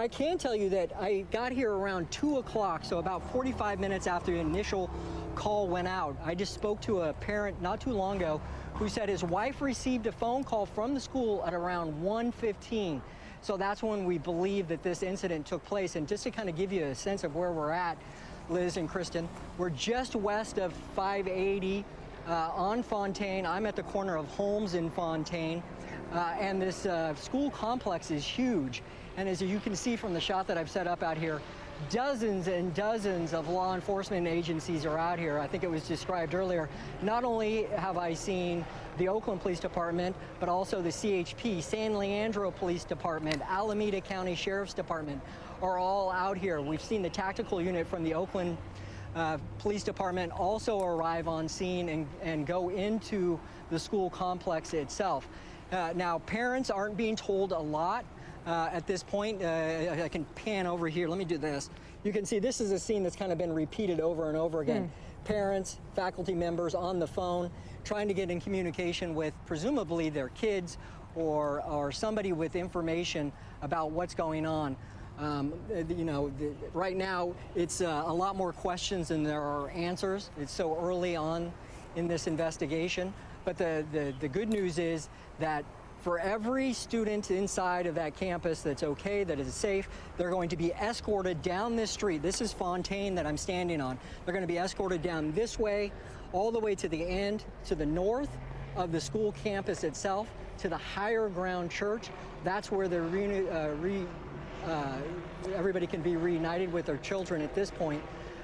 I can tell you that I got here around 2 o'clock, so about 45 minutes after the initial call went out. I just spoke to a parent not too long ago who said his wife received a phone call from the school at around 1:15. So that's when we believe that this incident took place. And just to kind of give you a sense of where we're at, Liz and Kristen, we're just west of 580 on Fontaine. I'm at the corner of Holmes and Fontaine. And this school complex is huge. And as you can see from the shot that I've set up out here, dozens and dozens of law enforcement agencies are out here. I think it was described earlier. Not only have I seen the Oakland Police Department, but also the CHP, San Leandro Police Department, Alameda County Sheriff's Department are all out here. We've seen the tactical unit from the Oakland Police Department also arrive on scene and go into the school complex itself. Now, parents aren't being told a lot at this point. I can pan over here. Let me do this. You can see this is a scene that's kind of been repeated over and over again. Parents, faculty members on the phone trying to get in communication with presumably their kids or somebody with information about what's going on. You know, right now it's a lot more questions than there are answers. It's so early on in this investigation. But the good news is that for every student inside of that campus that's okay, that is safe, they're going to be escorted down this street. This is Fontaine that I'm standing on. They're going to be escorted down this way, all the way to the end, to the north of the school campus itself, to the higher ground church. That's where everybody can be reunited with their children at this point.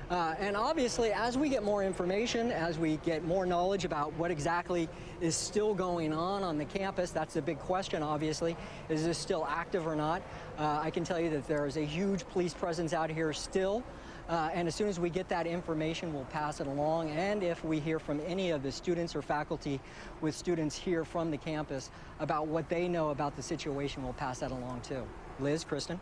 And obviously, as we get more information, as we get more knowledge about what exactly is still going on the campus, that's the big question, obviously. Is this still active or not? I can tell you that there is a huge police presence out here still. And as soon as we get that information, we'll pass it along. And if we hear from any of the students or faculty with students here from the campus about what they know about the situation, we'll pass that along too. Liz, Kristen?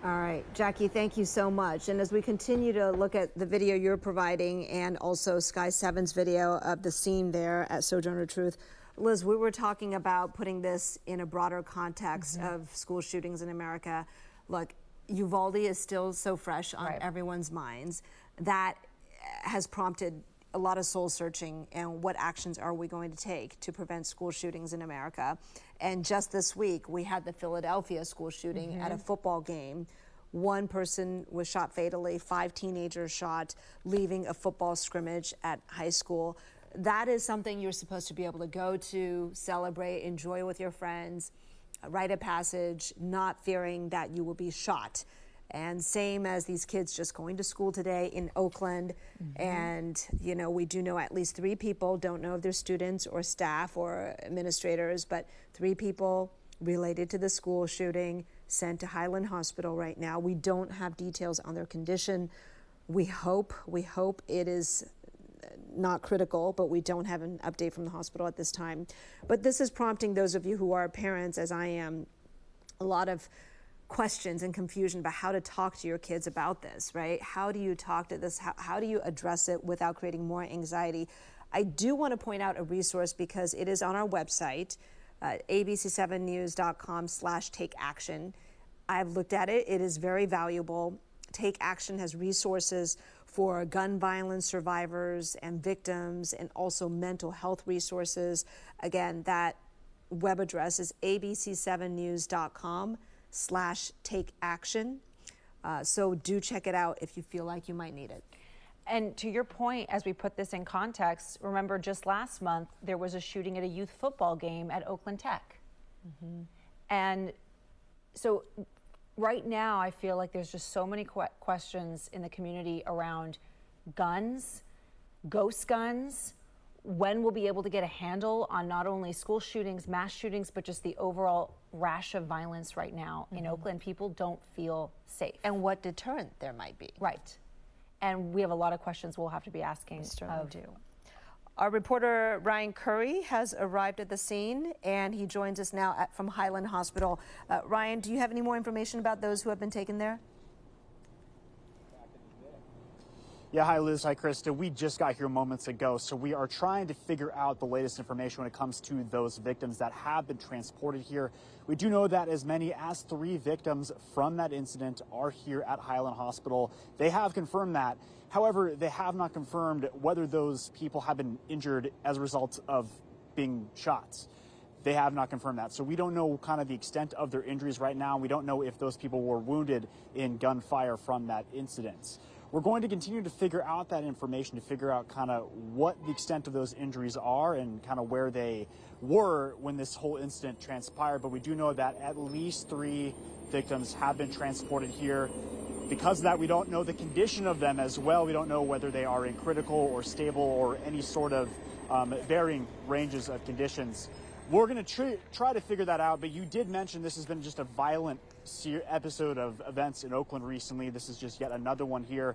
All right, Jackie, thank you so much. And as we continue to look at the video you're providing and also Sky 7's video of the scene there at Sojourner Truth, Liz, we were talking about putting this in a broader context of school shootings in America. Look, Uvalde is still so fresh on everyone's minds. That has prompted a lot of soul searching and what actions are we going to take to prevent school shootings in America. And just this week, we had the Philadelphia school shooting at a football game. One person was shot fatally, 5 teenagers shot, leaving a football scrimmage at high school. That is something you're supposed to be able to go to, celebrate, enjoy with your friends, write a passage, not fearing that you will be shot. And same as these kids just going to school today in Oakland. And, you know, we do know at least 3 people, don't know if they're students or staff or administrators, but 3 people related to the school shooting sent to Highland Hospital right now. We don't have details on their condition. We hope it is not critical, but we don't have an update from the hospital at this time. But this is prompting those of you who are parents, as I am, a lot of questions and confusion about how to talk to your kids about this, right? How do you talk to this? How do you address it without creating more anxiety? I do want to point out a resource because it is on our website, abc7news.com/takeaction. I've looked at it. It is very valuable. Take Action has resources for gun violence survivors and victims and also mental health resources. Again, that web address is abc7news.com/takeaction. So do check it out if you feel like you might need it. And to your point, as we put this in context, remember just last month, there was a shooting at a youth football game at Oakland Tech. And so right now, I feel like there's just so many questions in the community around guns, ghost guns, when we'll be able to get a handle on not only school shootings, mass shootings, but just the overall rash of violence right now in Oakland. People don't feel safe. And what deterrent there might be. Right. And we have a lot of questions we'll have to be asking of you. Our reporter Ryan Curry has arrived at the scene, and he joins us now from Highland Hospital. Ryan, do you have any more information about those who have been taken there? Yeah, hi Liz, hi Krista. We just got here moments ago, so we are trying to figure out the latest information when it comes to those victims that have been transported here. We do know that as many as 3 victims from that incident are here at Highland Hospital. They have confirmed that. However, they have not confirmed whether those people have been injured as a result of being shot. They have not confirmed that. So we don't know kind of the extent of their injuries right now. We don't know if those people were wounded in gunfire from that incident. We're going to continue to figure out that information, to figure out kind of what the extent of those injuries are and kind of where they were when this whole incident transpired. But we do know that at least 3 victims have been transported here. Because of that, we don't know the condition of them as well. We don't know whether they are in critical or stable or any sort of varying ranges of conditions. We're going to try to figure that out, but you did mention this has been just a violent episode of events in Oakland recently. This is just yet another one here.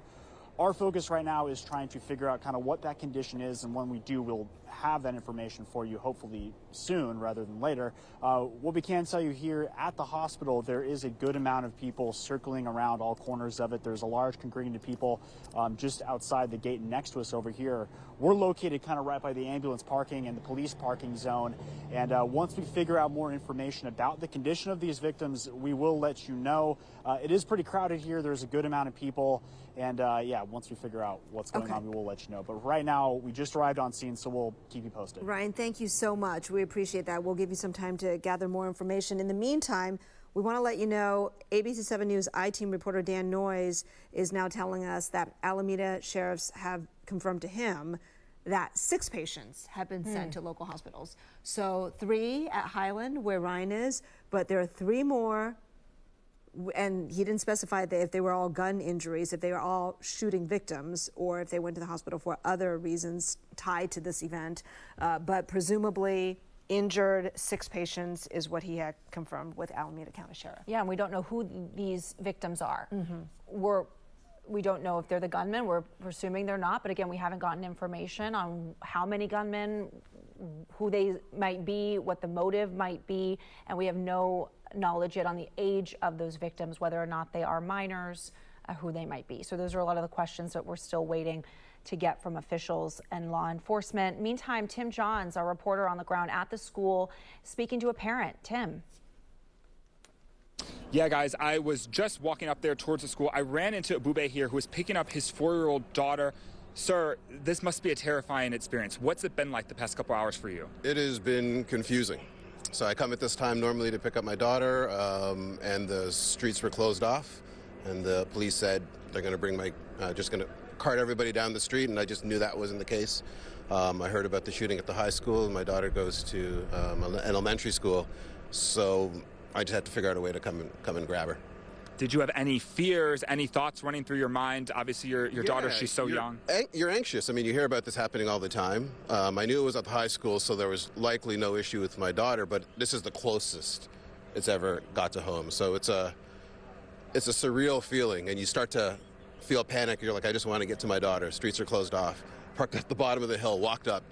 Our focus right now is trying to figure out kind of what that condition is, and when we do, we'll have that information for you hopefully soon rather than later. What we can tell you here at the hospital, there is a good amount of people circling around all corners of it. There's a large congregation of people just outside the gate next to us over here. We're located kind of right by the ambulance parking and the police parking zone. And once we figure out more information about the condition of these victims, we will let you know. It is pretty crowded here. There's a good amount of people. And yeah, once we figure out what's going on, we will let you know. But right now, we just arrived on scene, so we'll keep you posted. Ryan, thank you so much. We appreciate that. We'll give you some time to gather more information. In the meantime, we want to let you know ABC 7 News I-Team reporter Dan Noyes is now telling us that Alameda sheriffs have confirmed to him that 6 patients have been sent to local hospitals. So 3 at Highland, where Ryan is, but there are 3 more. And he didn't specify that if they were all gun injuries, if they were all shooting victims, or if they went to the hospital for other reasons tied to this event. But presumably injured 6 patients is what he had confirmed with Alameda County Sheriff. Yeah, and we don't know who these victims are. We don't know if they're the gunmen. We're assuming they're not. But again, we haven't gotten information on how many gunmen, who they might be, what the motive might be, and we have no knowledge yet on the age of those victims, whether or not they are minors, who they might be. So those are a lot of the questions that we're still waiting to get from officials and law enforcement. Meantime, Tim Johns, our reporter on the ground at the school, speaking to a parent. Tim. Yeah, guys, I was just walking up there towards the school. I ran into Abube here, who was picking up his 4-year-old daughter. Sir, this must be a terrifying experience. What's it been like the past couple hours for you? It has been confusing. So I come at this time normally to pick up my daughter, and the streets were closed off, and the police said they're going to bring just going to cart everybody down the street, and I just knew that wasn't the case. I heard about the shooting at the high school, and my daughter goes to an elementary school, so I just had to figure out a way to come and grab her. Did you have any fears, any thoughts running through your mind? Obviously, your daughter, she's so young. You're anxious. I mean, you hear about this happening all the time. I knew it was at the high school, so there was likely no issue with my daughter, but this is the closest it's ever got to home. So it's a surreal feeling, and you start to feel panic. You're like, I just want to get to my daughter. Streets are closed off. Parked at the bottom of the hill, walked up,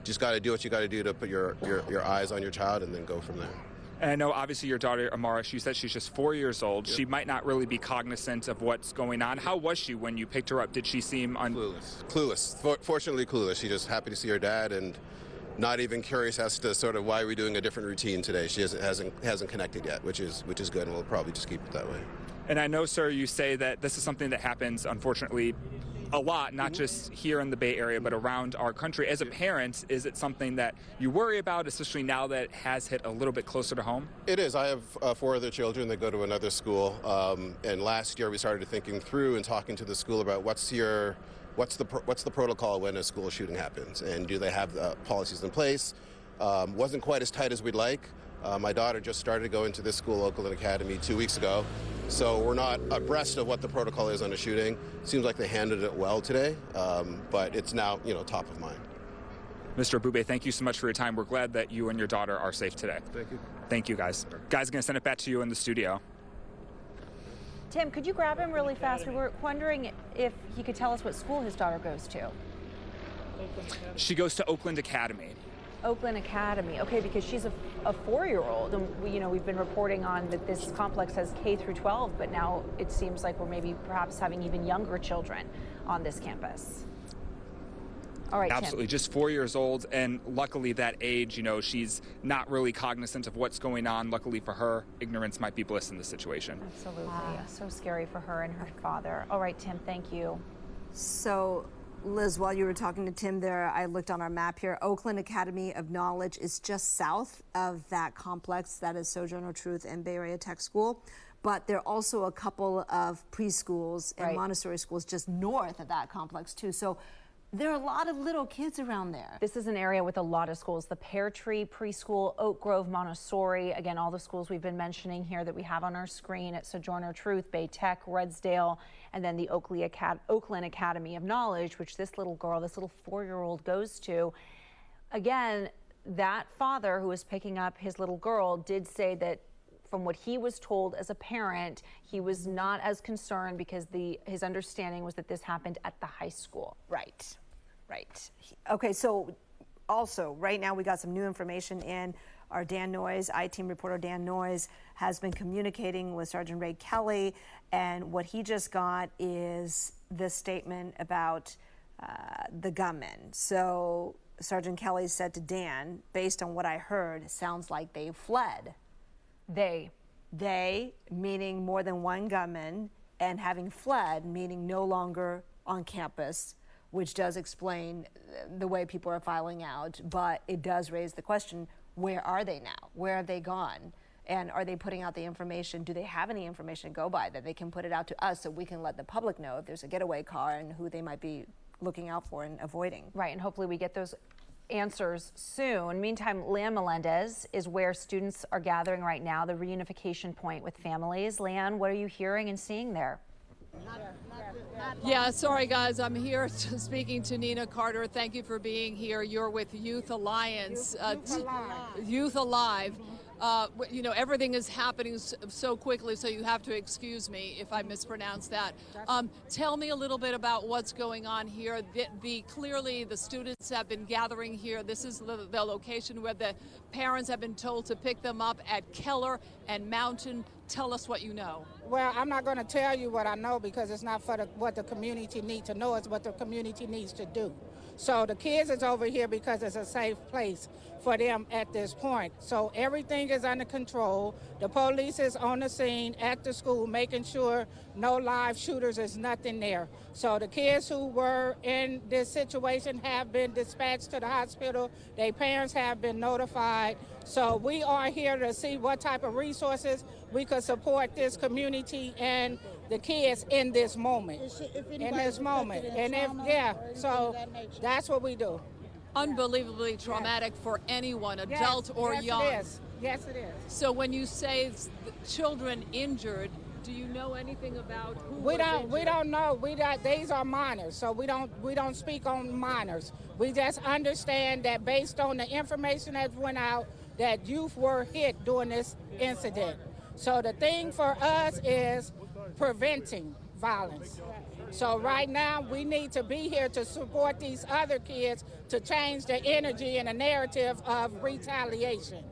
just got to do what you got to do to put your eyes on your child and then go from there. And I know, obviously, your daughter, Amara, she said she's just 4 years old. Yep. She might not really be cognizant of what's going on. How was she when you picked her up? Did she seem Clueless. Fortunately, clueless. She's just happy to see her dad and not even curious as to sort of why we're doing a different routine today. She hasn't connected yet, which is good, and we'll probably just keep it that way. And I know, sir, you say that this is something that happens, unfortunately, a lot, not just here in the Bay Area, but around our country. As a parent, is it something that you worry about, especially now that it has hit a little bit closer to home? It is. I have 4 other children that go to another school, and last year we started thinking through and talking to the school about what's the protocol when a school shooting happens, and do they have the policies in place? Wasn't quite as tight as we'd like. My daughter just started going to this school, Oakland Academy, 2 weeks ago. So we're not abreast of what the protocol is on a shooting. Seems like they handled it well today, but it's now, top of mind. Mr. Abube, thank you so much for your time. We're glad that you and your daughter are safe today. Thank you. Thank you, guys. Guys, going to send it back to you in the studio. Tim, could you grab him really fast? We were wondering if he could tell us what school his daughter goes to. She goes to Oakland Academy. Oakland Academy. Okay, because she's a 4-year-old, and we've been reporting on that this complex has K through 12, but now it seems like we're maybe perhaps having even younger children on this campus. All right, absolutely. Tim. Just 4 years old, and luckily that age, she's not really cognizant of what's going on. Luckily for her, ignorance might be bliss in this situation. Absolutely. So scary for her and her father. All right, Tim, thank you. So, Liz, while you were talking to Tim there, I looked on our map here. Oakland Academy of Knowledge is just south of that complex. That is Sojourner Truth and Bay Area Tech School. But there are also a couple of preschools and Montessori schools just north of that complex, too. So there are a lot of little kids around there. This is an area with a lot of schools. The Pear Tree Preschool, Oak Grove Montessori, again, all the schools we've been mentioning here that we have on our screen at Sojourner Truth, Bay Tech, Redsdale, and then the Oakland Academy of Knowledge, which this little girl, this little 4-year-old goes to. Again, that father who was picking up his little girl did say that from what he was told as a parent, he was not as concerned because his understanding was that this happened at the high school. Right. Okay, so also right now we got some new information in. Our Dan Noyes, I-Team reporter Dan Noyes, has been communicating with Sergeant Ray Kelly, and what he just got is this statement about the gunman. So Sergeant Kelly said to Dan, based on what I heard, it sounds like they fled. They, meaning more than one gunman, and having fled, meaning no longer on campus, which does explain the way people are filing out, but it does raise the question, where are they now? Where have they gone? And are they putting out the information? Do they have any information to go by that they can put it out to us so we can let the public know if there's a getaway car and who they might be looking out for and avoiding? Right, and hopefully we get those answers soon. Meantime, Lan Melendez is where students are gathering right now, the reunification point with families. Lan, what are you hearing and seeing there? Yeah, sorry guys, I'm here speaking to Nina Carter. Thank you for being here. You're with Youth Alliance. Youth Alive. Everything is happening so quickly, so you have to excuse me if I mispronounce that. Tell me a little bit about what's going on here. Clearly, the students have been gathering here. This is the location where the parents have been told to pick them up at Keller and Mountain. Tell us what you know. Well, I'm not going to tell you what I know because it's not for what the community needs to know. It's what the community needs to do. So the kids is over here because it's a safe place for them at this point. So everything is under control. The police is on the scene at the school making sure no live shooters, is nothing there. So the kids who were in this situation have been dispatched to the hospital. Their parents have been notified. So we are here to see what type of resources we could support this community and the kids in this moment. So that's what we do. Unbelievably traumatic for anyone, adult or young. Yes, it is. So when you say children injured, do you know anything about who We was don't know. These are minors, so we don't speak on minors. We just understand that based on the information that went out, that youth were hit during this incident. So the thing for us is preventing violence. So right now we need to be here to support these other kids to change the energy and the narrative of retaliation,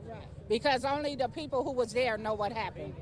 because only the people who was there know what happened.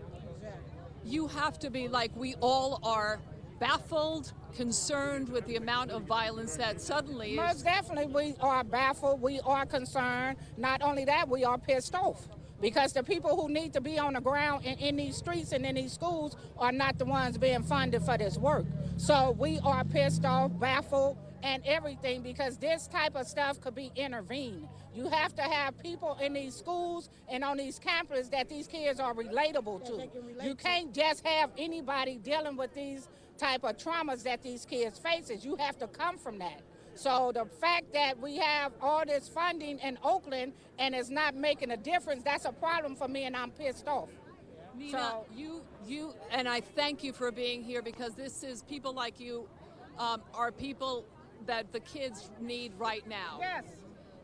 You have to be, like we all are, baffled, concerned with the amount of violence that suddenly is. Most definitely we are baffled, we are concerned. Not only that, we are pissed off, because the people who need to be on the ground and in these streets and in these schools are not the ones being funded for this work. So we are pissed off, baffled, and everything, because this type of stuff could be intervened. You have to have people in these schools and on these campuses that these kids are relatable to. You can't just have anybody dealing with these type of traumas that these kids faces. You have to come from that. So the fact that we have all this funding in Oakland and it's not making a difference, that's a problem for me, and I'm pissed off. Nina, you and I thank you for being here, because this is people like you are people that the kids need right now. Yes.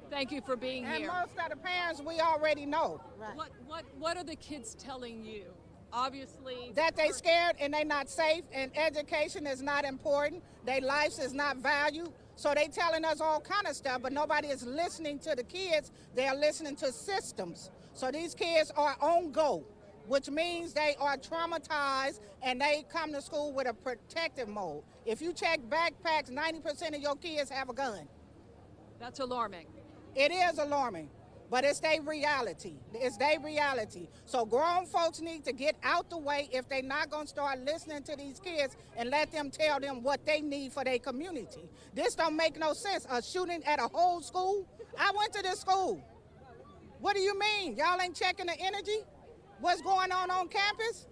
Thank you for being and here. And most of the parents we already know. Right. What are the kids telling you? Obviously that they scared and they not safe, and education is not important. Their lives is not valued. So they telling us all kind of stuff, but nobody is listening to the kids. They're listening to systems. So these kids are on go, which means they are traumatized and they come to school with a protective mode. If you check backpacks, 90% of your kids have a gun. That's alarming. It is alarming, but it's their reality. It's their reality. So grown folks need to get out the way if they're not going to start listening to these kids and let them tell them what they need for their community. This don't make no sense. A shooting at a whole school? I went to this school. What do you mean? Y'all ain't checking the energy? What's going on campus?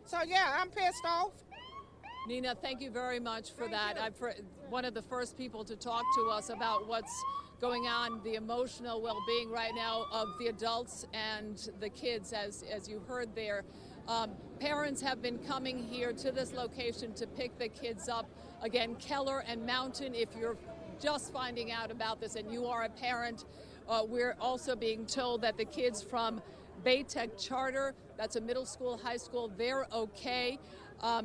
So yeah, I'm pissed off. Nina, thank you very much for that. I'm one of the first people to talk to us about what's going on, the emotional well-being right now of the adults and the kids, as you heard there. Parents have been coming here to this location to pick the kids up. Again, Keller and Mountain, if you're just finding out about this and you are a parent, we're also being told that the kids from Baytech Charter, that's a middle school, high school, they're okay.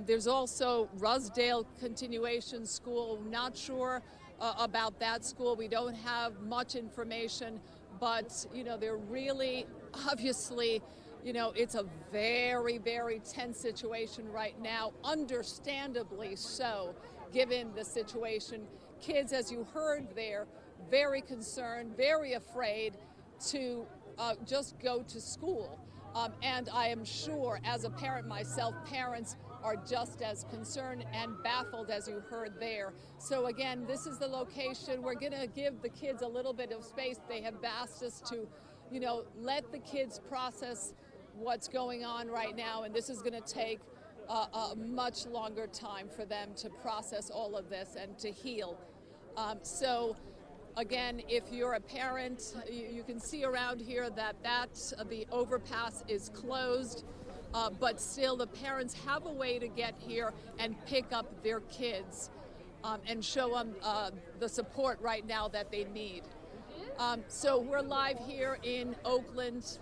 There's also Rusdale Continuation School. Not sure about that school. We don't have much information, but you know, they're really obviously, you know, it's a very, very tense situation right now, understandably so, given the situation. Kids, as you heard there, very concerned, very afraid to just go to school. And I am sure, as a parent myself, parents are just as concerned and baffled as you heard there. So again, this is the location. We're going to give the kids a little bit of space. They have asked us to, you know, let the kids process what's going on right now, and this is going to take a much longer time for them to process all of this and to heal. So again, if you're a parent, you can see around here that the overpass is closed, but still the parents have a way to get here and pick up their kids and show them the support right now that they need. So we're live here in Oakland.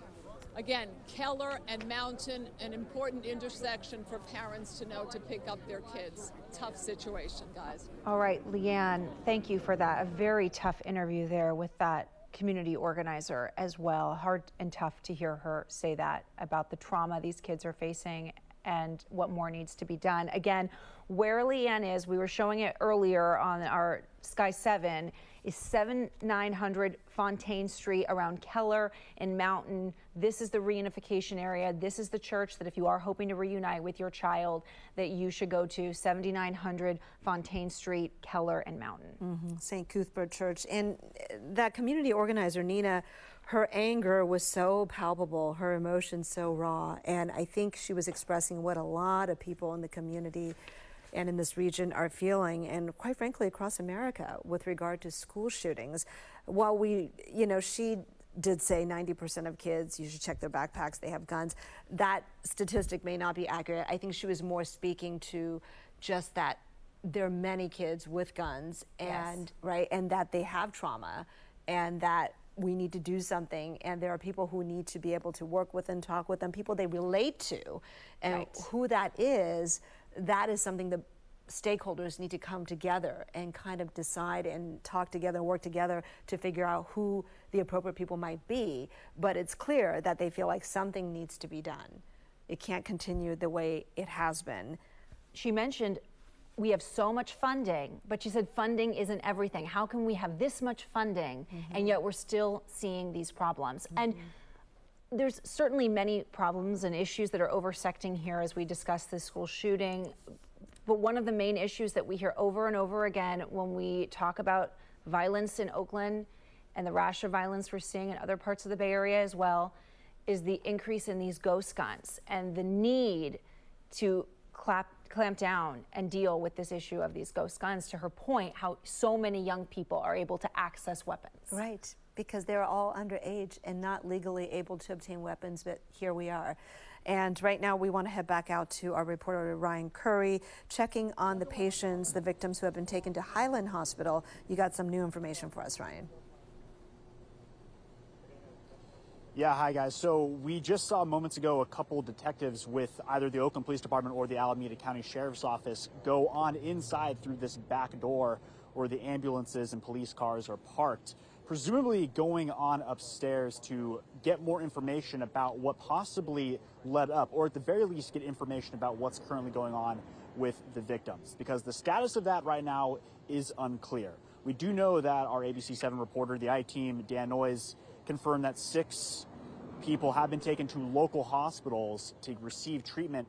Again, Keller and Mountain, an important intersection for parents to know to pick up their kids. Tough situation, guys. All right, Leanne, thank you for that. A very tough interview there with that community organizer as well. Hard and tough to hear her say that about the trauma these kids are facing and what more needs to be done. Again, where Leanne is, we were showing it earlier on our Sky 7, is 7900 Fontaine Street around Keller and Mountain. This is the reunification area. This is the church that if you are hoping to reunite with your child, that you should go to, 7900 Fontaine Street, Keller and Mountain. St. Cuthbert Church. And that community organizer, Nina, her anger was so palpable, her emotions so raw. And I think she was expressing what a lot of people in the community and in this region are feeling, and quite frankly across America, with regard to school shootings. While we, you know, she did say 90% of kids, you should check their backpacks, they have guns. That statistic may not be accurate. I think she was more speaking to just that there are many kids with guns, and Yes. right, and that they have trauma, and that we need to do something, and there are people who need to be able to work with and talk with them, people they relate to, and Right. who that is something the stakeholders need to come together and kind of decide and talk together and work together to figure out who the appropriate people might be. But it's clear that they feel like something needs to be done. It can't continue the way it has been. She mentioned we have so much funding, but she said funding isn't everything. How can we have this much funding and yet we're still seeing these problems? And there's certainly many problems and issues that are intersecting here as we discuss this school shooting. But one of the main issues that we hear over and over again when we talk about violence in Oakland and the rash of violence we're seeing in other parts of the Bay Area as well is the increase in these ghost guns and the need to clamp down and deal with this issue of these ghost guns. To her point, how so many young people are able to access weapons. Right, because they're all underage and not legally able to obtain weapons, but here we are. And right now we want to head back out to our reporter Ryan Curry, checking on the patients, the victims who have been taken to Highland Hospital. You got some new information for us, Ryan. Yeah, hi guys. So we just saw moments ago a couple detectives with either the Oakland Police Department or the Alameda County Sheriff's Office go on inside through this back door where the ambulances and police cars are parked, presumably going on upstairs to get more information about what possibly led up, or at the very least get information about what's currently going on with the victims, because the status of that right now is unclear. We do know that our ABC7 reporter, the I-Team, Dan Noyes, confirmed that 6 people have been taken to local hospitals to receive treatment.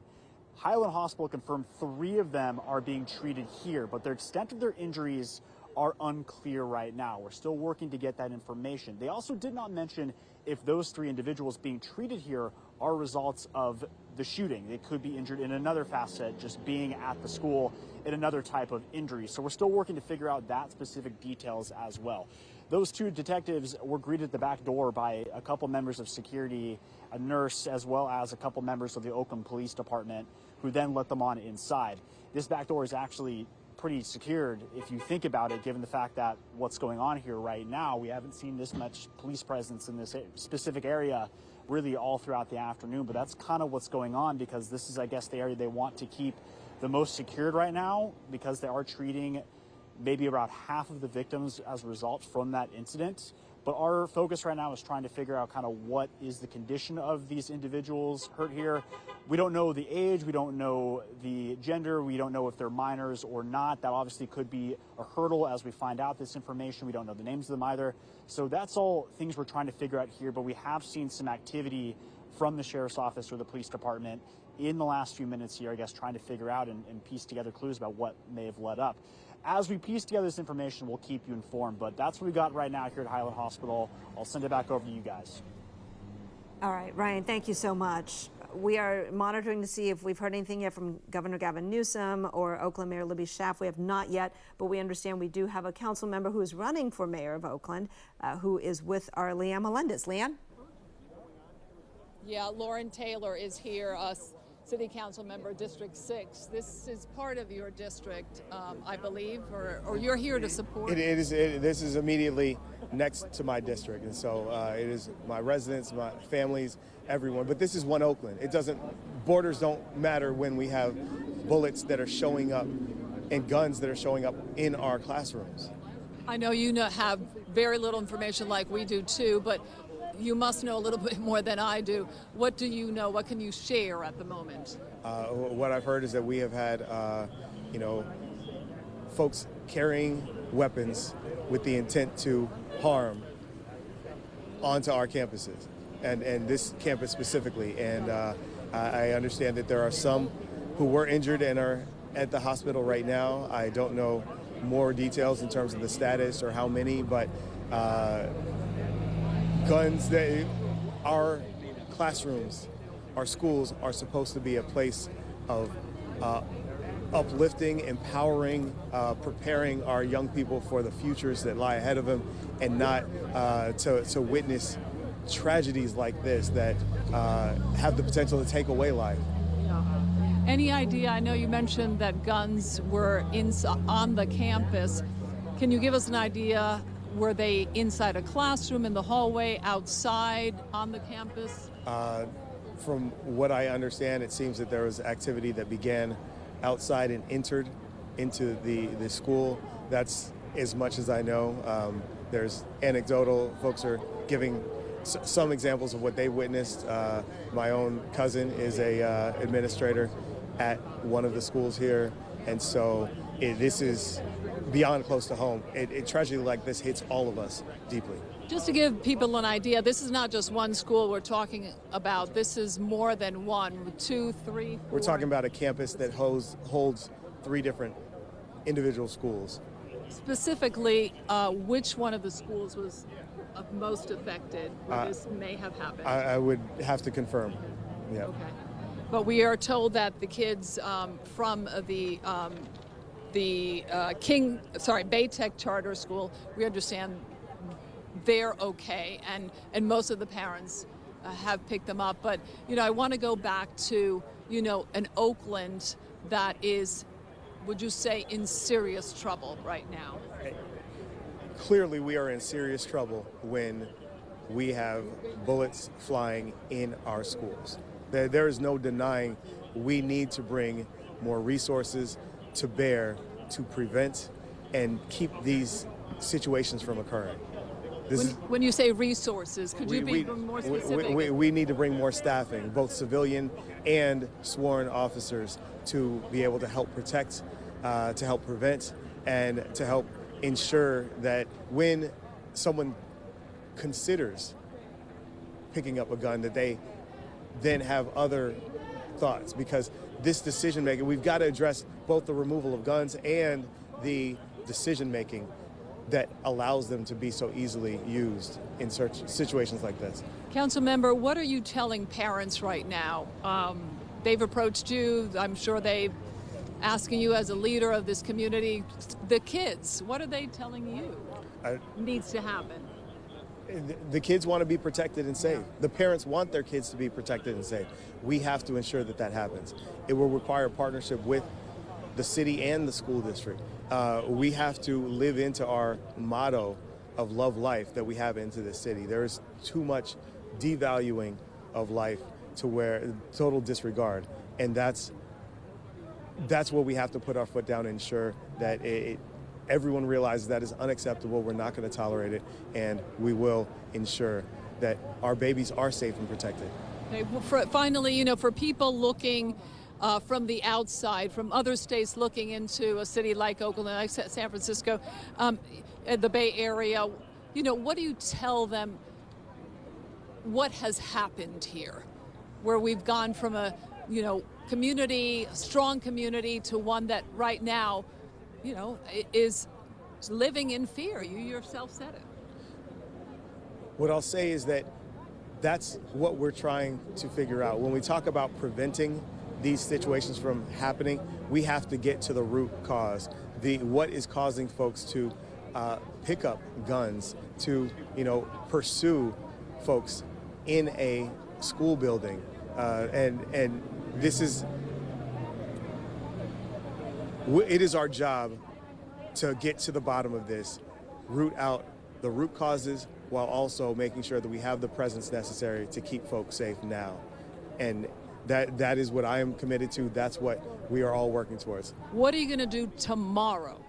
Highland Hospital confirmed 3 of them are being treated here, but the extent of their injuries are unclear right now. We're still working to get that information. They also did not mention if those 3 individuals being treated here are results of the shooting. They could be injured in another facet, just being at the school in another type of injury. So we're still working to figure out that specific details as well. Those 2 detectives were greeted at the back door by a couple members of security, a nurse, as well as a couple members of the Oakland Police Department, who then let them on inside. This back door is actually pretty secured if you think about it, given the fact that what's going on here right now. We haven't seen this much police presence in this specific area really all throughout the afternoon, but that's kind of what's going on, because this is, I guess, the area they want to keep the most secured right now, because they are treating maybe about half of the victims as a result from that incident. But our focus right now is trying to figure out kind of what is the condition of these individuals hurt here. We don't know the age, we don't know the gender, we don't know if they're minors or not. That obviously could be a hurdle as we find out this information. We don't know the names of them either. So that's all things we're trying to figure out here, but we have seen some activity from the Sheriff's Office or the Police Department in the last few minutes here, I guess, trying to figure out and piece together clues about what may have led up. As we piece together this information, we'll keep you informed, but that's what we got right now here at Highland Hospital. I'll send it back over to you guys. All right, Ryan, thank you so much. We are monitoring to see if we've heard anything yet from Governor Gavin Newsom or Oakland Mayor Libby Schaaf. We have not yet, but we understand we do have a council member who is running for mayor of Oakland, who is with our Leanne Melendez. Leanne? Yeah, Lauren Taylor is here, City Council Member, District 6. This is part of your district, I believe, or you're here to support? This is immediately next to my district, and so it is my residents, my families, everyone. But this is one Oakland. Borders don't matter when we have bullets that are showing up and guns that are showing up in our classrooms. I know you have very little information like we do too, but you must know a little bit more than I do. What do you know? What can you share at the moment? What I've heard is that we have had, folks carrying weapons with the intent to harm onto our campuses, and this campus specifically. And I understand that there are some who were injured and are at the hospital right now. I don't know more details in terms of the status or how many, but guns, our classrooms, our schools are supposed to be a place of uplifting, empowering, preparing our young people for the futures that lie ahead of them, and not to witness tragedies like this that have the potential to take away life. Any idea? I know you mentioned that guns were on the campus. Can you give us an idea? Were they inside a classroom, in the hallway, outside, on the campus? From what I understand, it seems that there was activity that began outside and entered into the school. That's as much as I know. There's anecdotal, folks are giving some examples of what they witnessed. My own cousin is a administrator at one of the schools here, and so this is beyond close to home. A tragedy like this hits all of us deeply. Just to give people an idea, this is not just one school we're talking about. This is more than one, 2, 3, 4. We're talking about a campus that holds 3 different individual schools. Specifically, which one of the schools was most affected where this may have happened? I would have to confirm. Yeah. Okay. But we are told that the kids from the Baytech Charter School, we understand they're okay, and most of the parents have picked them up. But, I want to go back to, an Oakland that is, would you say, in serious trouble right now? Clearly, we are in serious trouble when we have bullets flying in our schools. There is no denying we need to bring more resources to bear to prevent and keep these situations from occurring. When you say resources, could you be more specific? We need to bring more staffing, both civilian and sworn officers, to be able to help protect, to help prevent, and to help ensure that when someone considers picking up a gun, that they then have other thoughts. Because this decision making, we've got to address both the removal of guns and the decision making that allows them to be so easily used in situations like this. Council member, what are you telling parents right now? They've approached you. I'm sure they're asking you as a leader of this community. The kids, what are they telling you needs to happen? The kids want to be protected and safe. The parents want their kids to be protected and safe. We have to ensure that that happens. It will require a partnership with the city and the school district. We have to live into our motto of love life that we have into this city. There is too much devaluing of life to where total disregard, and that's what we have to put our foot down and ensure that everyone realizes that is unacceptable. We're not going to tolerate it, and we will ensure that our babies are safe and protected. Okay, well, finally, for people looking from the outside, from other states looking into a city like Oakland, like San Francisco, the Bay Area, what do you tell them what has happened here, where we've gone from a, community, a strong community, to one that right now, is living in fear? You yourself said it. What I'll say is that that's what we're trying to figure out. When we talk about preventing these situations from happening, we have to get to the root cause. What is causing folks to pick up guns, to pursue folks in a school building, and this is. It is our job to get to the bottom of this, root out the root causes, while also making sure that we have the presence necessary to keep folks safe now. And that is what I am committed to. That's what we are all working towards. What are you going to do tomorrow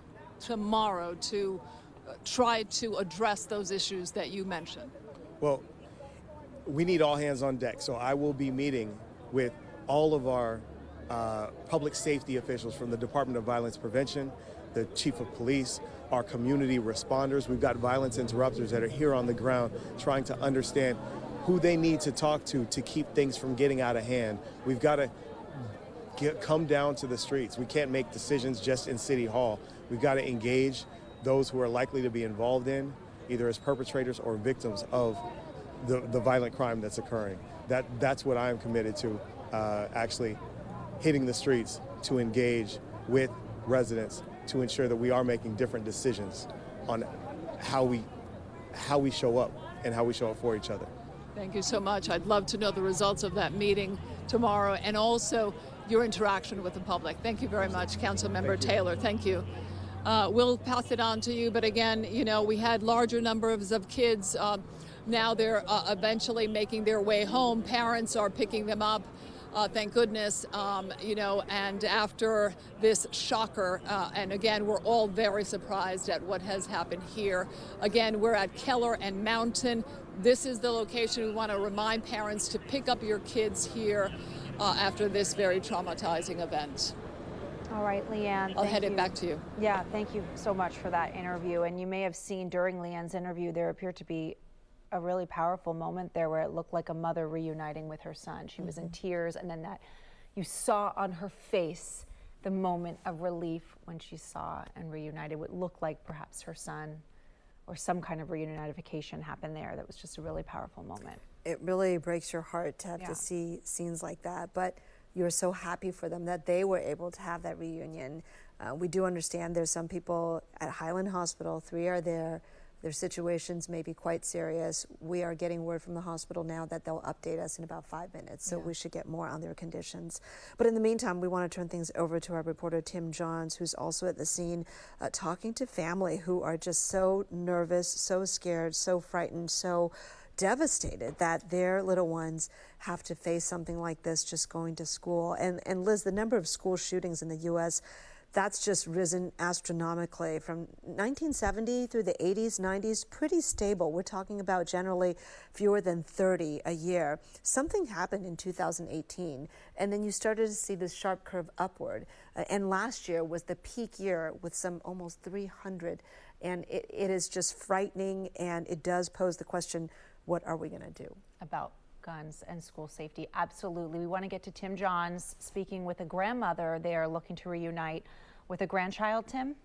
to try to address those issues that you mentioned? Well, we need all hands on deck. So I will be meeting with all of our public safety officials from the Department of Violence Prevention, the Chief of Police, our community responders. We've got violence interrupters that are here on the ground trying to understand who they need to talk to keep things from getting out of hand. We've got to come down to the streets. We can't make decisions just in City Hall. We've got to engage those who are likely to be involved in, either as perpetrators or victims of the violent crime that's occurring. That's what I'm committed to, actually hitting the streets to engage with residents to ensure that we are making different decisions on how we show up and how we show up for each other. Thank you so much. I'd love to know the results of that meeting tomorrow and also your interaction with the public. Thank you very much, Councilmember Taylor. Thank you. We'll pass it on to you, but again, we had larger numbers of kids. Now they're eventually making their way home. Parents are picking them up. Thank goodness, and after this shocker, and again, we're all very surprised at what has happened here. Again, we're at Keller and Mountain. This is the location. We want to remind parents to pick up your kids here after this very traumatizing event. All right, Leanne. I'll head it back to you. Yeah, thank you so much for that interview. And you may have seen during Leanne's interview, there appeared to be a really powerful moment there where it looked like a mother reuniting with her son. She was in tears, and then that you saw on her face the moment of relief when she saw and reunited what looked like perhaps her son, or some kind of reunification happened there. That was just a really powerful moment. It really breaks your heart to have to see scenes like that, but you're so happy for them that they were able to have that reunion. We do understand there's some people at Highland Hospital, 3 are there. Their situations may be quite serious. We are getting word from the hospital now that they'll update us in about 5 minutes, so we should get more on their conditions. But in the meantime, we want to turn things over to our reporter, Tim Johns, who's also at the scene, talking to family who are just so nervous, so scared, so frightened, so devastated that their little ones have to face something like this just going to school. And Liz, the number of school shootings in the U.S., that's just risen astronomically from 1970 through the 80s, 90s, pretty stable. We're talking about generally fewer than 30 a year. Something happened in 2018, and then you started to see this sharp curve upward. And last year was the peak year with some almost 300. And it is just frightening, and it does pose the question, what are we going to do about guns and school safety? Absolutely. We want to get to Tim Johns speaking with a grandmother. They are looking to reunite with a grandchild. Tim?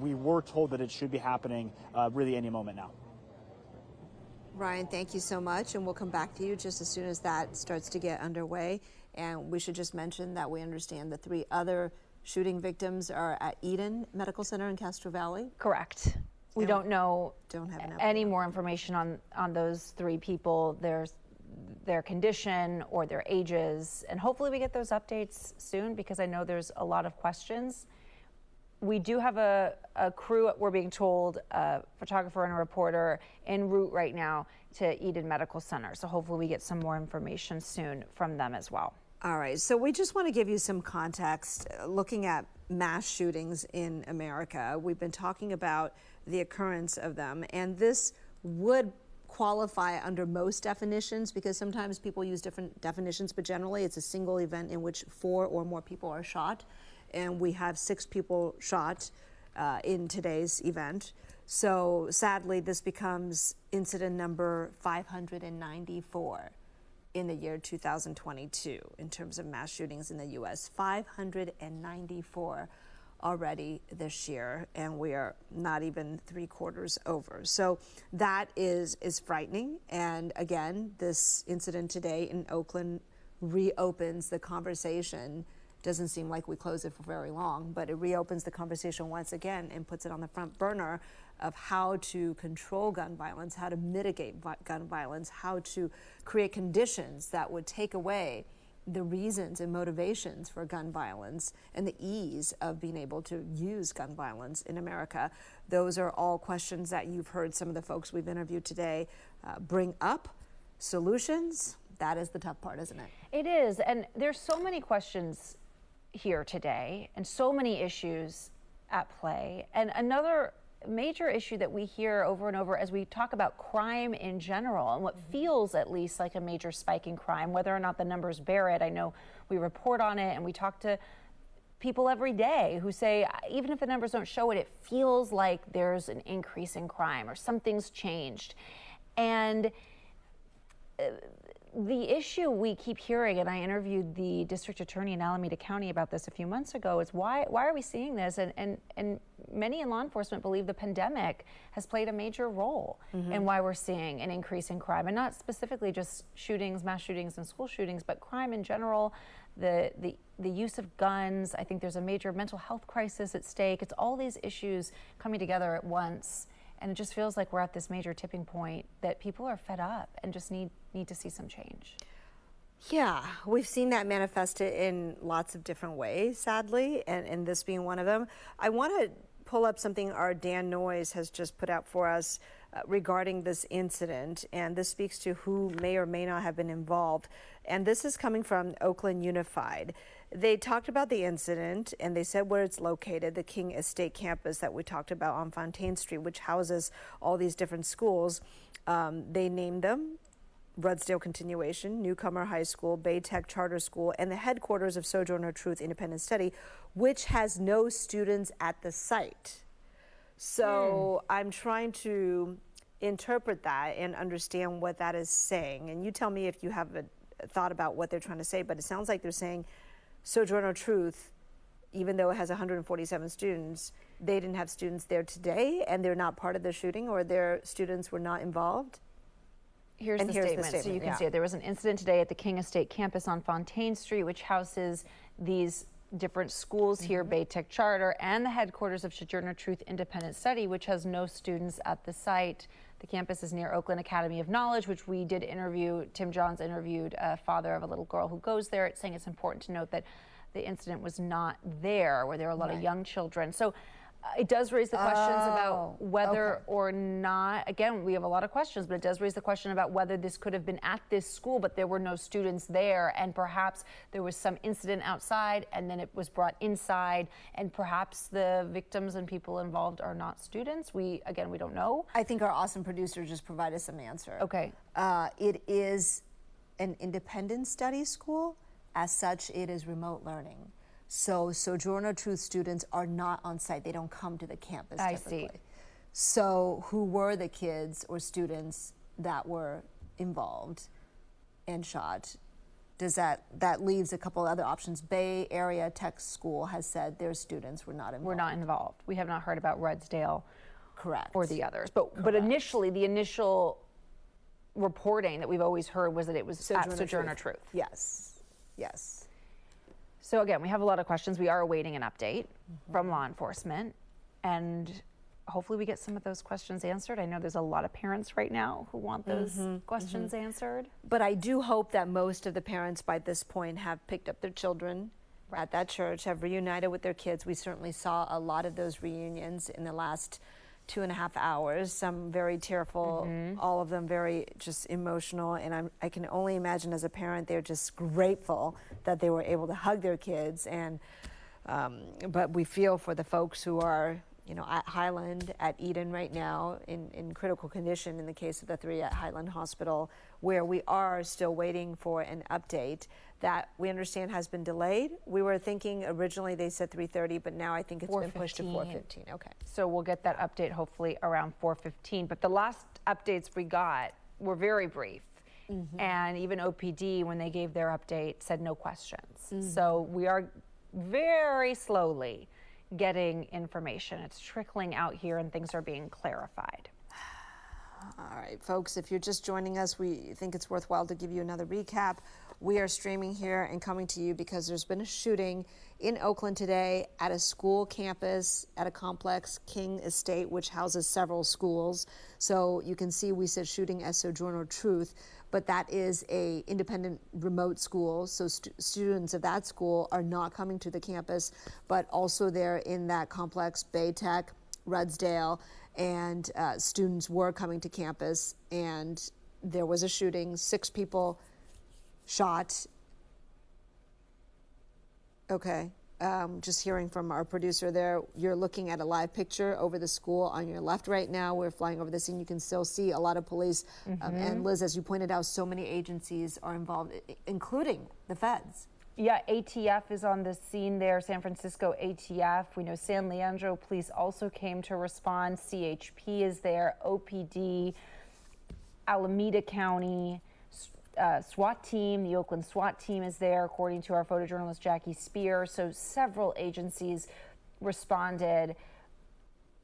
we were told that it should be happening really any moment now. Ryan, thank you so much, and we'll come back to you just as soon as that starts to get underway. And we should just mention that we understand the 3 other shooting victims are at Eden Medical Center in Castro Valley. Correct. We don't know have any more information on those 3 people, their condition or their ages, and hopefully we get those updates soon, because I know there's a lot of questions. We do have a crew, we're being told, a photographer and a reporter en route right now to Eden Medical Center. So hopefully we get some more information soon from them as well. All right, so we just want to give you some context looking at mass shootings in America. We've been talking about the occurrence of them, and this would qualify under most definitions, because sometimes people use different definitions, but generally it's a single event in which 4 or more people are shot. And we have 6 people shot in today's event. So sadly, this becomes incident number 594 in the year 2022 in terms of mass shootings in the U.S. 594 already this year, and we are not even 3/4 over. So that is frightening. And again, this incident today in Oakland reopens the conversation. Doesn't seem like we close it for very long, but it reopens the conversation once again and puts it on the front burner of how to control gun violence, how to mitigate gun violence, how to create conditions that would take away the reasons and motivations for gun violence and the ease of being able to use gun violence in America. Those are all questions that you've heard some of the folks we've interviewed today bring up. Solutions, that is the tough part, isn't it? It is, and there's so many questions here today and so many issues at play. And another major issue that we hear over and over as we talk about crime in general, and what feels at least like a major spike in crime, whether or not the numbers bear it. I know we report on it and we talk to people every day who say, even if the numbers don't show it, it feels like there's an increase in crime or something's changed. And the issue we keep hearing, and I interviewed the district attorney in Alameda County about this a few months ago, is why are we seeing this? And many in law enforcement believe the pandemic has played a major role in why we're seeing an increase in crime, and not specifically just shootings, mass shootings and school shootings, but crime in general, the use of guns. I think there's a major mental health crisis at stake. It's all these issues coming together at once. And it just feels like we're at this major tipping point that people are fed up and just need to see some change. Yeah, we've seen that manifested in lots of different ways, sadly, and this being one of them. I want to pull up something our Dan Noyes has just put out for us regarding this incident, and this speaks to who may or may not have been involved. And this is coming from Oakland Unified. They talked about the incident, and they said where it's located, the King Estate campus that we talked about on Fontaine Street, which houses all these different schools. They named them Rudsdale Continuation, Newcomer High School, Bay Tech Charter School, and the headquarters of Sojourner Truth Independent Study, which has no students at the site. So I'm trying to interpret that and understand what that is saying. And you tell me if you have a thought about what they're trying to say, but it sounds like they're saying Sojourner Truth, even though it has 147 students, they didn't have students there today and they're not part of the shooting, or their students were not involved? Here's the statement, so you can see it. There was an incident today at the King Estate campus on Fontaine Street, which houses these different schools here, Bay Tech Charter, and the headquarters of Sojourner Truth Independent Study, which has no students at the site. The campus is near Oakland Academy of Knowledge, which we did interview. Tim Johns interviewed a father of a little girl who goes there. It's saying it's important to note that the incident was not there, where there are a lot of young children. So it does raise the questions about whether or not, again, we have a lot of questions, but it does raise the question about whether this could have been at this school, but there were no students there, and perhaps there was some incident outside and then it was brought inside, and perhaps the victims and people involved are not students. We don't know. I think our awesome producer just provided some answer. Okay. It is an independent study school. As such, it is remote learning. So Sojourner Truth students are not on site. They don't come to the campus typically. I see. So who were the kids or students that were involved and shot? that leaves a couple other options. Bay Area Tech School has said their students were not involved. We're not involved. We have not heard about Rudsdale. Correct. Or the others. But initially, the initial reporting that we've always heard was that it was at Sojourner Truth. Yes. Yes. So again, we have a lot of questions. We are awaiting an update from law enforcement, and hopefully we get some of those questions answered. I know there's a lot of parents right now who want those questions answered. But I do hope that most of the parents by this point have picked up their children at that church, have reunited with their kids. We certainly saw a lot of those reunions in the last 2.5 hours, some very tearful, all of them very just emotional. And I can only imagine as a parent, they're just grateful that they were able to hug their kids. And but we feel for the folks who are, you know, at Highland, at Eden right now in critical condition in the case of the 3 at Highland Hospital, where we are still waiting for an update that we understand has been delayed. We were thinking originally they said 3:30, but now I think it's been pushed to 4:15. Okay. So we'll get that update hopefully around 4:15. But the last updates we got were very brief. And even OPD, when they gave their update, said no questions. So we are very slowly getting information. It's trickling out here and things are being clarified. All right, folks, if you're just joining us, we think it's worthwhile to give you another recap. We are streaming here and coming to you because there's been a shooting in Oakland today at a school campus at a complex, King Estate, which houses several schools. So you can see we said shooting at Sojourner Truth, but that is a independent remote school. So students of that school are not coming to the campus, but also they're in that complex, Bay Tech, Rudsdale, and students were coming to campus, and there was a shooting, 6 people shot. Okay, just hearing from our producer there, you're looking at a live picture over the school on your left right now. We're flying over the scene. You can still see a lot of police. And Liz, as you pointed out, so many agencies are involved, including the feds. Yeah, ATF is on the scene there, San Francisco ATF. We know San Leandro police also came to respond. CHP is there, OPD, Alameda County, SWAT team, the Oakland SWAT team is there, according to our photojournalist Jackie Spear. So several agencies responded.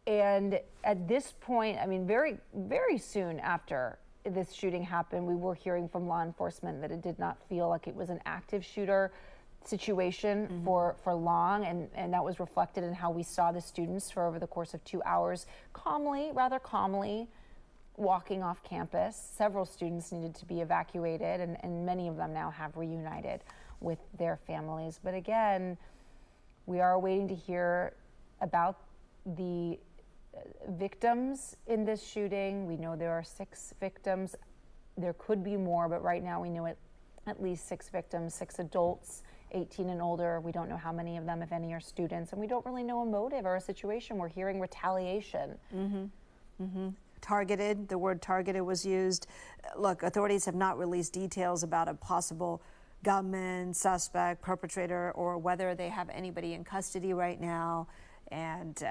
And at this point, I mean, very, very soon after this shooting happened, we were hearing from law enforcement that it did not feel like it was an active shooter situation for long, and that was reflected in how we saw the students for over the course of 2 hours rather calmly walking off campus. Several students needed to be evacuated, and many of them now have reunited with their families. But again, we are waiting to hear about the victims in this shooting. We know there are 6 victims. There could be more, but right now we know at least 6 victims, 6 adults, 18 and older. We don't know how many of them, if any, are students, and we don't really know a motive or a situation. We're hearing retaliation. Targeted, the word targeted was used. Look, authorities have not released details about a possible gunman, suspect, perpetrator, or whether they have anybody in custody right now. And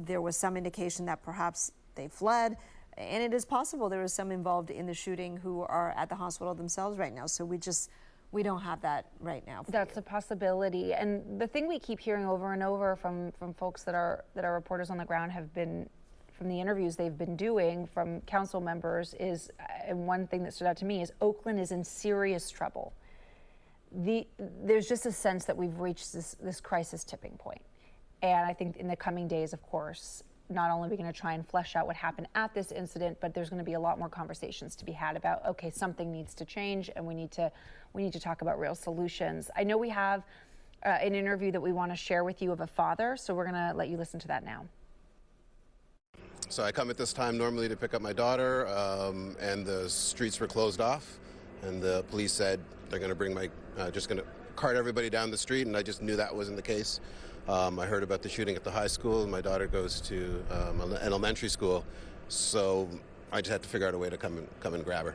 there was some indication that perhaps they fled. And it is possible there was some involved in the shooting who are at the hospital themselves right now. So we don't have that right now. That's a possibility. And the thing we keep hearing over and over from folks that are reporters on the ground have been, from the interviews they've been doing from council members, is, and one thing that stood out to me is Oakland is in serious trouble. There's just a sense that we've reached this crisis tipping point. And I think in the coming days, of course, not only are we going to try and flesh out what happened at this incident, but there's going to be a lot more conversations to be had about, okay, something needs to change, and we need to talk about real solutions. I know we have an interview that we want to share with you of a father, so we're going to let you listen to that now. So I come at this time normally to pick up my daughter, and the streets were closed off, and the police said they're going to bring just going to cart everybody down the street, and I just knew that wasn't the case. I heard about the shooting at the high school, and my daughter goes to an elementary school, so I just had to figure out a way to come and grab her.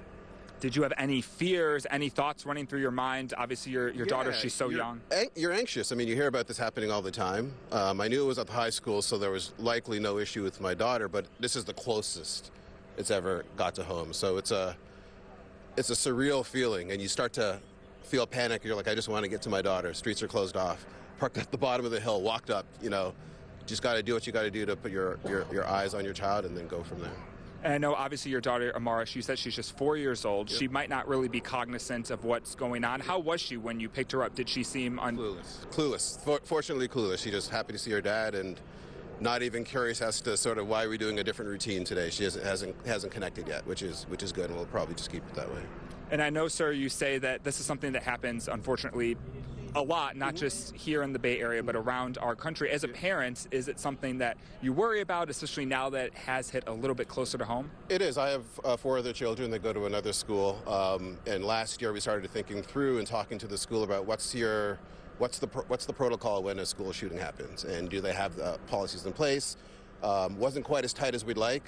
Did you have any fears, any thoughts running through your mind? Obviously, your daughter, she's so young. You're anxious. I mean, you hear about this happening all the time. I knew it was at the high school, so there was likely no issue with my daughter, but this is the closest it's ever got to home. So it's a surreal feeling, and you start to feel panic. You're like, I just want to get to my daughter. Streets are closed off. Parked at the bottom of the hill, walked up, just got to do what you got to do to put your eyes on your child and then go from there. And I know, obviously, your daughter, Amara, she said she's just 4 years old. Yep. She might not really be cognizant of what's going on. How was she when you picked her up? Did she seem Clueless. Fortunately, clueless. She's just happy to see her dad and not even curious as to sort of why we're doing a different routine today. She hasn't connected yet, which is good, and we'll probably just keep it that way. And I know, sir, you say that this is something that happens, unfortunately, a lot, not just here in the Bay Area, but around our country. As a parent, is it something that you worry about, especially now that it has hit a little bit closer to home? It is. I have 4 other children that go to another school, and last year we started thinking through and talking to the school about what's the protocol when a school shooting happens, and do they have the policies in place? Wasn't quite as tight as we'd like.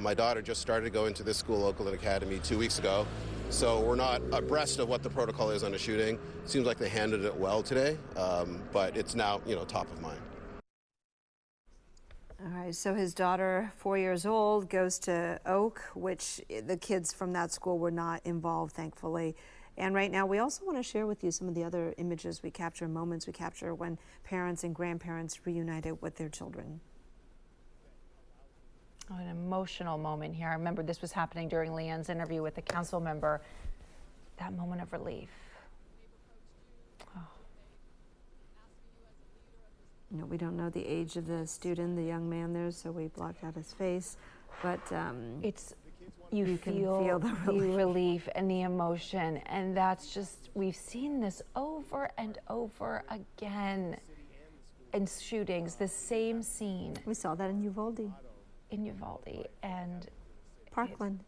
My daughter just started going to this school, Oakland Academy, 2 weeks ago. So we're not abreast of what the protocol is on a shooting. Seems like they handled it well today, but it's now, top of mind. All right, so his daughter, 4 years old, goes to Oak, which the kids from that school were not involved, thankfully. And right now, we also want to share with you some of the other images we capture, moments we capture when parents and grandparents reunited with their children. Oh, an emotional moment here. I remember this was happening during Leanne's interview with the council member. That moment of relief. Oh. No, we don't know the age of the student, the young man there, so we blocked out his face. But you can feel the relief and the emotion, and that's just, we've seen this over and over again in shootings, the same scene. We saw that in Uvalde. And Parkland,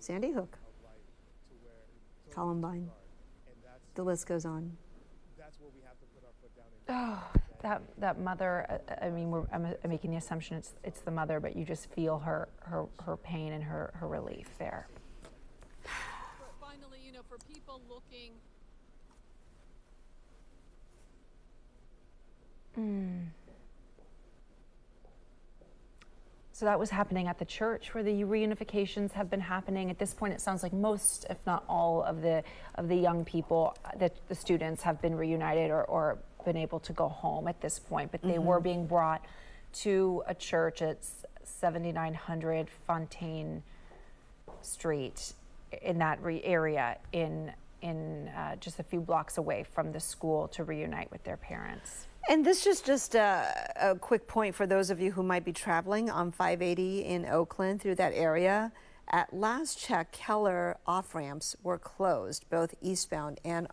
Sandy Hook, Columbine, the list goes on. Oh, that mother, I'm making the assumption it's the mother, but you just feel her pain and her relief there. Finally, for people looking. So that was happening at the church where the reunifications have been happening. At this point, it sounds like most, if not all, of the young people, the students have been reunited or been able to go home at this point. But they were being brought to a church at 7900 Fontaine Street in that area in just a few blocks away from the school to reunite with their parents. And this is just a quick point for those of you who might be traveling on 580 in Oakland through that area. At last check, Keller off-ramps were closed, both eastbound and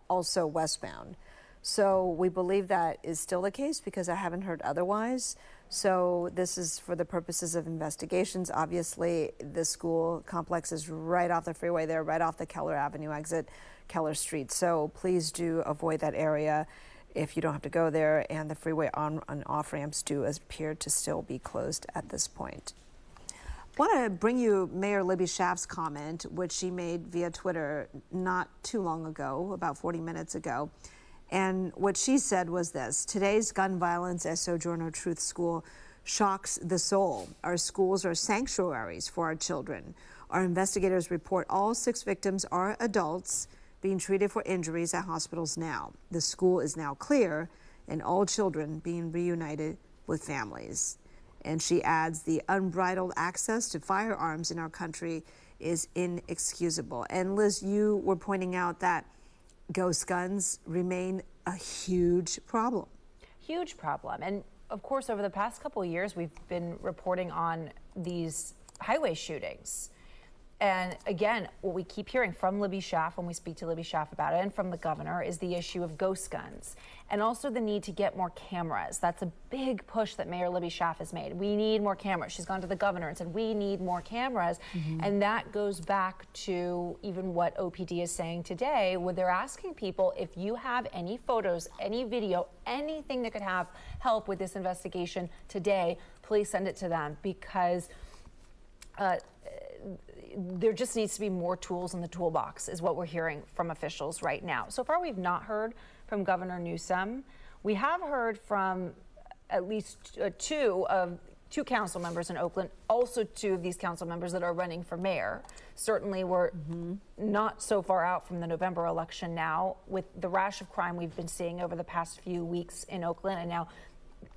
also westbound. So we believe that is still the case because I haven't heard otherwise. So this is for the purposes of investigations. Obviously, the school complex is right off the freeway there, right off the Keller Avenue exit, Keller Street. So please do avoid that area if you don't have to go there, and the freeway on and off ramps do appear to still be closed at this point. I want to bring you Mayor Libby Schaaf's comment, which she made via Twitter not too long ago, about 40 minutes ago. And what she said was this: today's gun violence at Sojourner Truth School shocks the soul. Our schools are sanctuaries for our children. Our investigators report all 6 victims are adults being treated for injuries at hospitals now. The school is now clear, and all children being reunited with families. And she adds, the unbridled access to firearms in our country is inexcusable. And Liz, you were pointing out that ghost guns remain a huge problem. Huge problem. And of course, over the past couple of years, we've been reporting on these highway shootings. And again, what we keep hearing from Libby Schaaf when we speak to Libby Schaaf about it, and from the governor, is the issue of ghost guns and also the need to get more cameras. That's a big push that Mayor Libby Schaaf has made. We need more cameras. She's gone to the governor and said, we need more cameras. And that goes back to even what OPD is saying today, where they're asking people, if you have any photos, any video, anything that could have help with this investigation today, please send it to them, because there just needs to be more tools in the toolbox, is what we're hearing from officials right now. So far, we've not heard from Governor Newsom. We have heard from at least 2 of two council members in Oakland, also two of these council members that are running for mayor. Certainly we're not so far out from the November election now, with the rash of crime we've been seeing over the past few weeks in Oakland, and now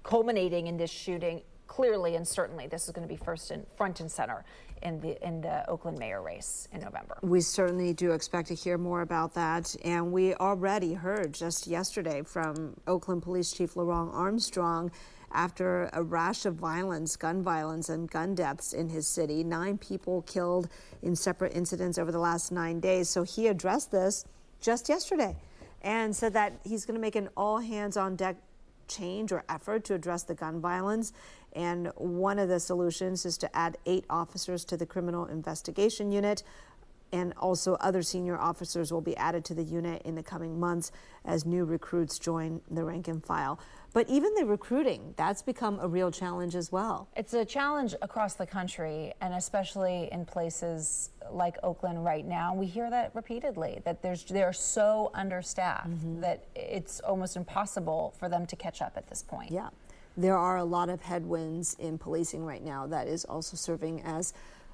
culminating in this shooting. Clearly and certainly this is going to be front and center in the Oakland mayor race in November. We certainly do expect to hear more about that, and we already heard just yesterday from Oakland Police Chief Laurent Armstrong after a rash of violence, gun violence and gun deaths in his city. 9 people killed in separate incidents over the last 9 days. So he addressed this just yesterday and said that he's going to make an all hands on deck change or effort to address the gun violence. And one of the solutions is to add 8 officers to the criminal investigation unit. And also other senior officers will be added to the unit in the coming months as new recruits join the rank and file. But even the recruiting, that's become a real challenge as well. It's a challenge across the country, and especially in places like Oakland right now. We hear that repeatedly, that they're so understaffed that it's almost impossible for them to catch up at this point. Yeah, there are a lot of headwinds in policing right now that is also serving as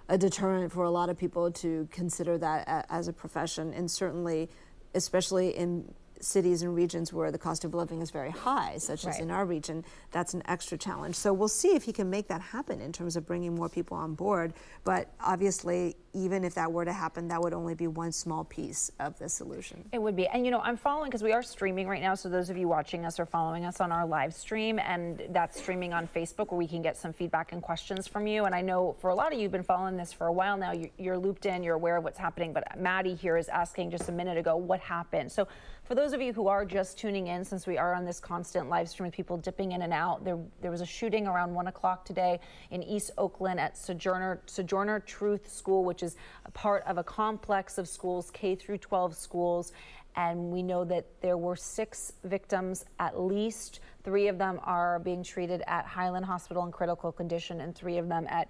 a deterrent for a lot of people to consider that as a profession, and certainly, especially in cities and regions where the cost of living is very high, such as in our region, that's an extra challenge. So we'll see if he can make that happen in terms of bringing more people on board. But obviously, even if that were to happen, that would only be one small piece of the solution. It would be. And you know, I'm following, because we are streaming right now, so those of you watching us are following us on our live stream, and that's streaming on Facebook, where we can get some feedback and questions from you. And I know for a lot of you who've been following this for a while now, you're looped in, you're aware of what's happening. But Maddie here is asking just a minute ago, what happened? So for those of you who are just tuning in, since we are on this constant live stream with people dipping in and out, there was a shooting around 1 o'clock today in East Oakland at Sojourner Truth School, which is a part of a complex of schools, K through 12 schools. And we know that there were 6 victims at least. 3 of them are being treated at Highland Hospital in critical condition, and 3 of them at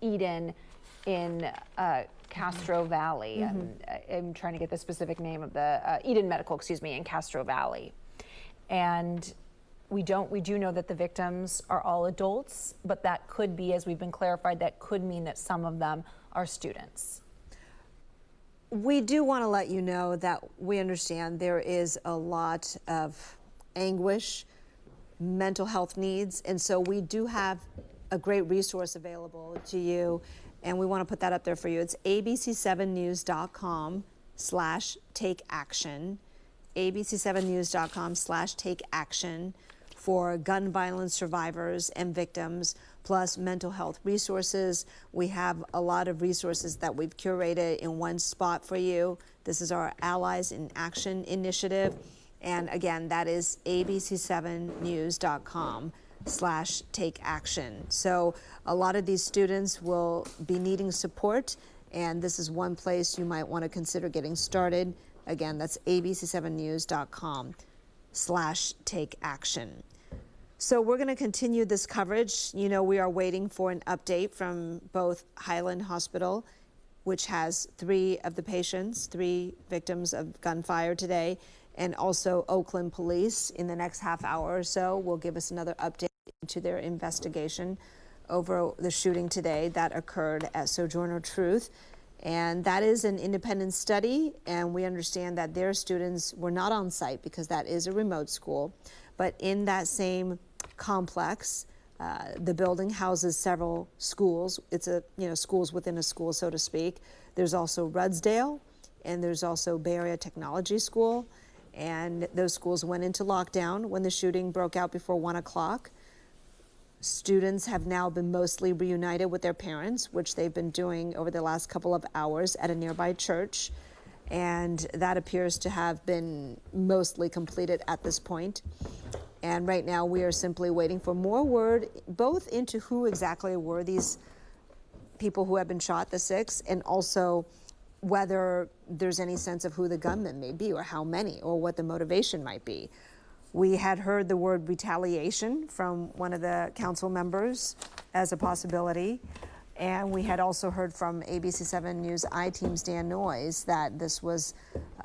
Eden in Castro Valley. I'm trying to get the specific name of the Eden Medical, in Castro Valley. And we do know that the victims are all adults, but that could be, as we've been clarified, that could mean that some of them are students. We do want to let you know that we understand there is a lot of anguish, mental health needs, and so we do have a great resource available to you, and we want to put that up there for you. It's abc7news.com/takeaction, abc7news.com/takeaction for gun violence survivors and victims, plus mental health resources. We have a lot of resources that we've curated in one spot for you. This is our Allies in Action initiative. And again, that is abc7news.com/takeaction. So a lot of these students will be needing support, and this is one place you might want to consider getting started. Again, that's abc7news.com/takeaction. So we're going to continue this coverage. You know, we are waiting for an update from both Highland Hospital, which has 3 of the patients, 3 victims of gunfire today, and also Oakland Police in the next half hour or so will give us another update into their investigation over the shooting today that occurred at Sojourner Truth. And that is an independent study, and we understand that their students were not on site because that is a remote school. But in that same complex, the building houses several schools. It's schools within a school, so to speak. There's also Rudsdale, and there's also Bay Area Technology School. And those schools went into lockdown when the shooting broke out before 1 o'clock. Students have now been mostly reunited with their parents, which they've been doing over the last couple of hours at a nearby church. And that appears to have been mostly completed at this point. And right now we are simply waiting for more word, both into who exactly were these people who have been shot, the 6, and also whether there's any sense of who the gunman may be, or how many, or what the motivation might be. We had heard the word retaliation from one of the council members as a possibility. And we had also heard from ABC7 News I-Team's Dan Noyes that this was,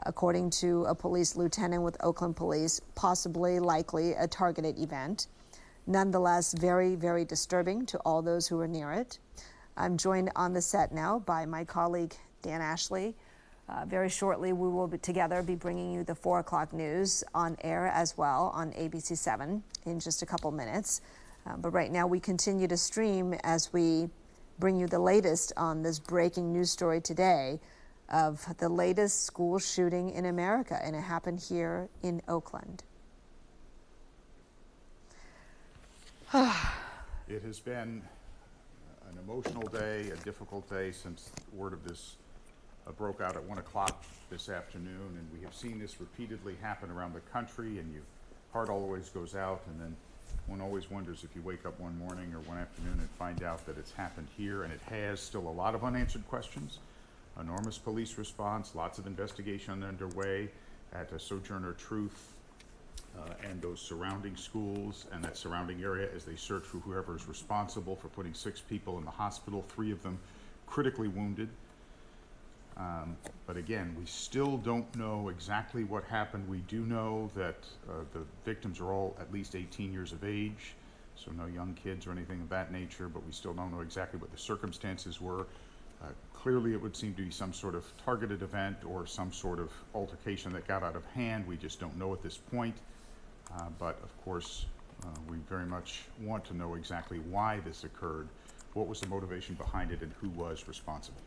according to a police lieutenant with Oakland Police, possibly, likely a targeted event. Nonetheless, very, very disturbing to all those who were near it. I'm joined on the set now by my colleague, Dan Ashley. Very shortly, we will together be bringing you the 4 o'clock news on air as well on ABC 7 in just a couple minutes. But right now, we continue to stream as we bring you the latest on this breaking news story today of the latest school shooting in America, and it happened here in Oakland. It has been an emotional day, a difficult day since word of this broke out at 1 o'clock this afternoon, and we have seen this repeatedly happen around the country, and your heart always goes out, and then one always wonders if you wake up one morning or one afternoon and find out that it's happened here, and it has. Still a lot of unanswered questions, enormous police response, lots of investigation underway at Sojourner Truth and those surrounding schools and that surrounding area as they search for whoever is responsible for putting 6 people in the hospital, 3 of them critically wounded. But again, we still don't know exactly what happened. We do know that the victims are all at least 18 years of age, so no young kids or anything of that nature, but we still don't know exactly what the circumstances were. Clearly, it would seem to be some sort of targeted event or some sort of altercation that got out of hand. We just don't know at this point. But of course, we very much want to know exactly why this occurred, what was the motivation behind it, and who was responsible.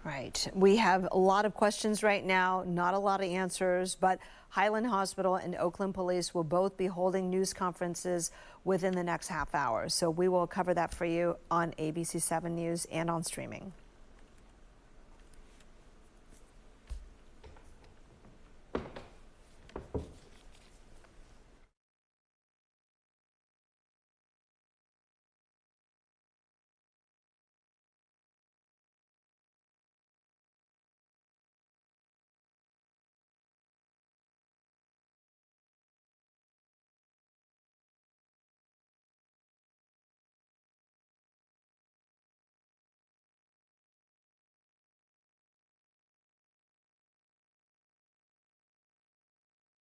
Right. We have a lot of questions right now, not a lot of answers, but Highland Hospital and Oakland Police will both be holding news conferences within the next half hour. So we will cover that for you on ABC 7 News and on streaming.